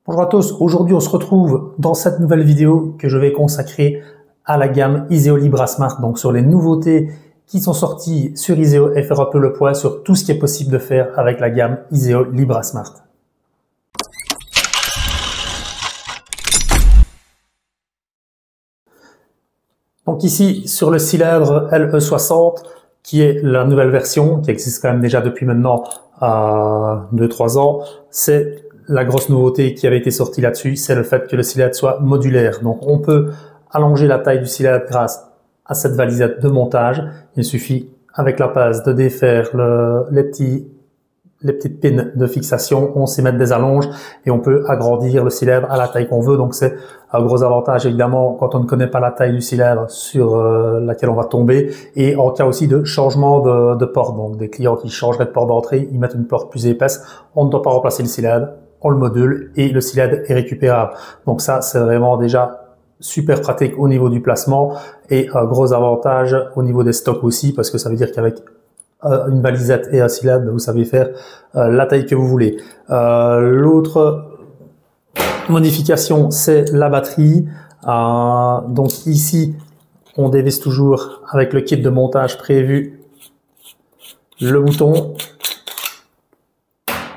Bonjour à tous, aujourd'hui on se retrouve dans cette nouvelle vidéo que je vais consacrer à la gamme Iseo Libra Smart, donc sur les nouveautés qui sont sorties sur Iseo et faire un peu le point sur tout ce qui est possible de faire avec la gamme Iseo Libra Smart. Donc ici sur le cylindre LE60 qui est la nouvelle version qui existe quand même déjà depuis maintenant 2-3 ans, c'est la grosse nouveauté qui avait été sortie là-dessus, c'est le fait que le cylindre soit modulaire. Donc on peut allonger la taille du cylindre grâce à cette valisette de montage. Il suffit avec la pince de défaire les petites pins de fixation, on s'y met des allonges et on peut agrandir le cylindre à la taille qu'on veut. Donc c'est un gros avantage évidemment quand on ne connaît pas la taille du cylindre sur laquelle on va tomber, et en cas aussi de changement de porte. Donc des clients qui changeraient de porte d'entrée, ils mettent une porte plus épaisse, on ne doit pas remplacer le cylindre, on le module et le cylindre est récupérable. Donc ça c'est vraiment déjà super pratique au niveau du placement, et un gros avantage au niveau des stocks aussi, parce que ça veut dire qu'avec une valisette et un cylindre, vous savez faire la taille que vous voulez. L'autre modification, c'est la batterie. Donc ici, on dévisse toujours avec le kit de montage prévu le bouton.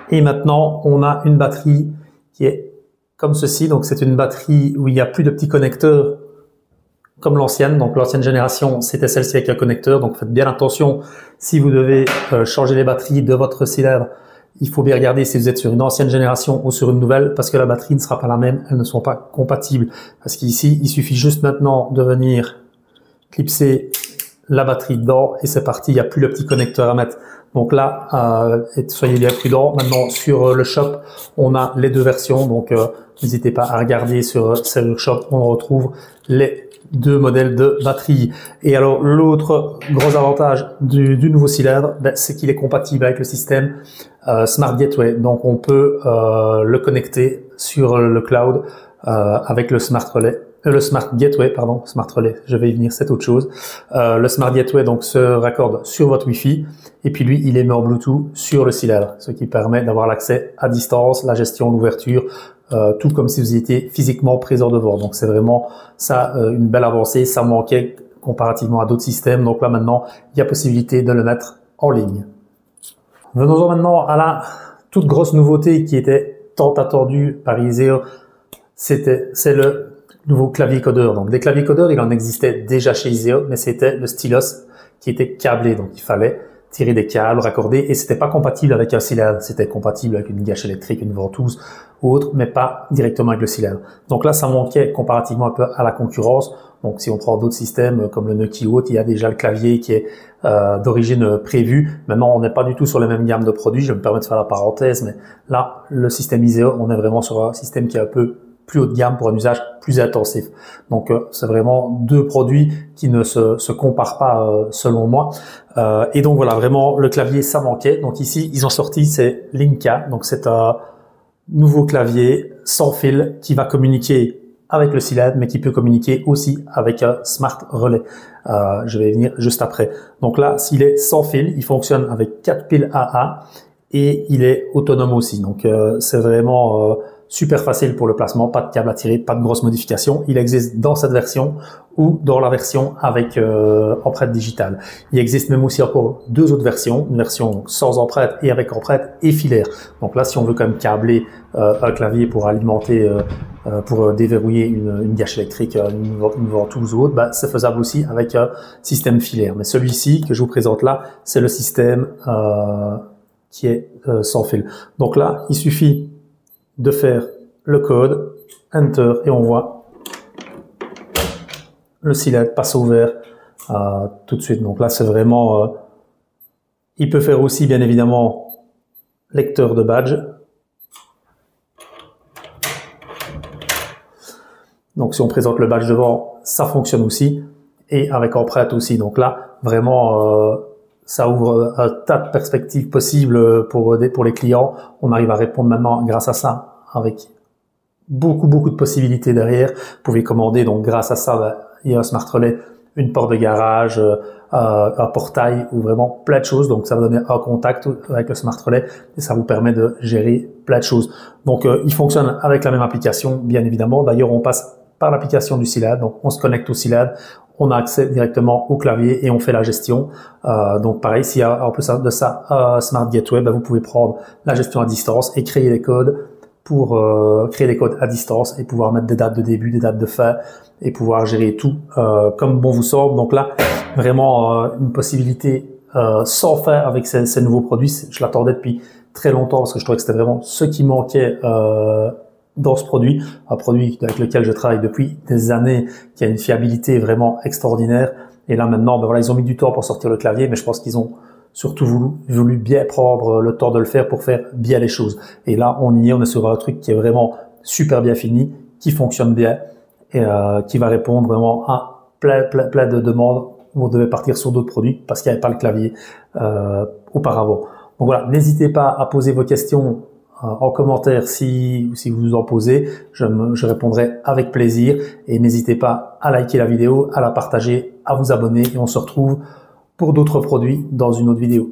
Et maintenant, on a une batterie qui est comme ceci. Donc c'est une batterie où il n'y a plus de petits connecteurs comme l'ancienne. Donc l'ancienne génération, c'était celle-ci avec un connecteur. Donc faites bien attention si vous devez changer les batteries de votre cylindre. Il faut bien regarder si vous êtes sur une ancienne génération ou sur une nouvelle, parce que la batterie ne sera pas la même, elles ne sont pas compatibles. Parce qu'ici, il suffit juste maintenant de venir clipser la batterie dedans et c'est parti, il n'y a plus le petit connecteur à mettre. Donc là, soyez bien prudents. Maintenant, sur le shop, on a les deux versions, donc n'hésitez pas à regarder sur Seller Shop, on retrouve les deux modèles de batterie. Et alors l'autre gros avantage du nouveau cylindre, c'est qu'il est compatible avec le système Smart Gateway. Donc on peut le connecter sur le cloud avec le Smart Relay. Le Smart Gateway, pardon, Smart Relay, je vais y venir, c'est autre chose. Le Smart Gateway donc se raccorde sur votre Wi-Fi et puis lui, il est mis en Bluetooth sur le cylindre, ce qui permet d'avoir l'accès à distance, la gestion, l'ouverture, tout comme si vous étiez physiquement présent devant. Donc c'est vraiment ça une belle avancée, ça manquait comparativement à d'autres systèmes. Donc là maintenant, il y a possibilité de le mettre en ligne. Venons-en maintenant à la toute grosse nouveauté qui était tant attendue par Iseo, c'est le nouveau clavier codeur. Donc des claviers codeurs, il en existait déjà chez Iseo, mais c'était le stylus qui était câblé. Donc il fallait tirer des câbles, raccorder, et c'était pas compatible avec un cylindre. C'était compatible avec une gâche électrique, une ventouse ou autre, mais pas directement avec le cylindre. Donc là, ça manquait comparativement un peu à la concurrence. Donc si on prend d'autres systèmes comme le Nuki ou autre, il y a déjà le clavier qui est d'origine prévue. Maintenant, on n'est pas du tout sur les mêmes gammes de produits. Je me permets de faire la parenthèse, mais là, le système Iseo, on est vraiment sur un système qui est un peu plus haut de gamme pour un usage plus intensif. Donc c'est vraiment deux produits qui ne se comparent pas selon moi. Et donc voilà, vraiment le clavier ça manquait. Donc ici ils ont sorti c'est Linka, donc c'est un nouveau clavier sans fil qui va communiquer avec le cylindre, mais qui peut communiquer aussi avec un Smart Relay. Je vais y venir juste après. Donc là, s'il est sans fil, il fonctionne avec 4 piles AA et il est autonome aussi. Donc c'est vraiment super facile pour le placement, pas de câble à tirer, pas de grosses modifications. Il existe dans cette version ou dans la version avec empreinte digitale. Il existe même aussi encore deux autres versions, une version sans empreinte et avec empreinte et filaire. Donc là, si on veut quand même câbler un clavier pour alimenter, pour déverrouiller une gâche électrique, une ventouse ou autre, c'est faisable aussi avec un système filaire. Mais celui-ci que je vous présente là, c'est le système qui est sans fil. Donc là, il suffit de faire le code, Enter, et on voit le cylindre passe ouvert tout de suite. Donc là, c'est vraiment... il peut faire aussi, bien évidemment, lecteur de badge. Donc si on présente le badge devant, ça fonctionne aussi. Et avec empreinte aussi. Donc là, vraiment... ça ouvre un tas de perspectives possibles pour les clients. On arrive à répondre maintenant grâce à ça avec beaucoup de possibilités derrière. Vous pouvez commander, donc grâce à ça, il y a un Smart Relay, une porte de garage, un portail ou vraiment plein de choses. Donc ça va donner un contact avec le Smart Relay et ça vous permet de gérer plein de choses. Donc, il fonctionne avec la même application, bien évidemment. D'ailleurs, on passe par l'application du Silad. Donc, on se connecte au Silad, on a accès directement au clavier et on fait la gestion. Donc, pareil, s'il y a en plus de ça Smart Gateway, vous pouvez prendre la gestion à distance et créer des codes pour créer des codes à distance et pouvoir mettre des dates de début, des dates de fin et pouvoir gérer tout comme bon vous semble. Donc là, vraiment une possibilité sans fin avec ces nouveaux produits. Je l'attendais depuis très longtemps parce que je trouvais que c'était vraiment ce qui manquait dans ce produit, un produit avec lequel je travaille depuis des années, qui a une fiabilité vraiment extraordinaire. Et là maintenant, voilà, ils ont mis du temps pour sortir le clavier, mais je pense qu'ils ont surtout voulu bien prendre le temps de le faire pour faire bien les choses. Et là, on est sur un truc qui est vraiment super bien fini, qui fonctionne bien et qui va répondre vraiment à plein de demandes où on devait partir sur d'autres produits parce qu'il n'y avait pas le clavier auparavant. Donc voilà, n'hésitez pas à poser vos questions en commentaire si vous en posez, je répondrai avec plaisir et n'hésitez pas à liker la vidéo, à la partager, à vous abonner et on se retrouve pour d'autres produits dans une autre vidéo.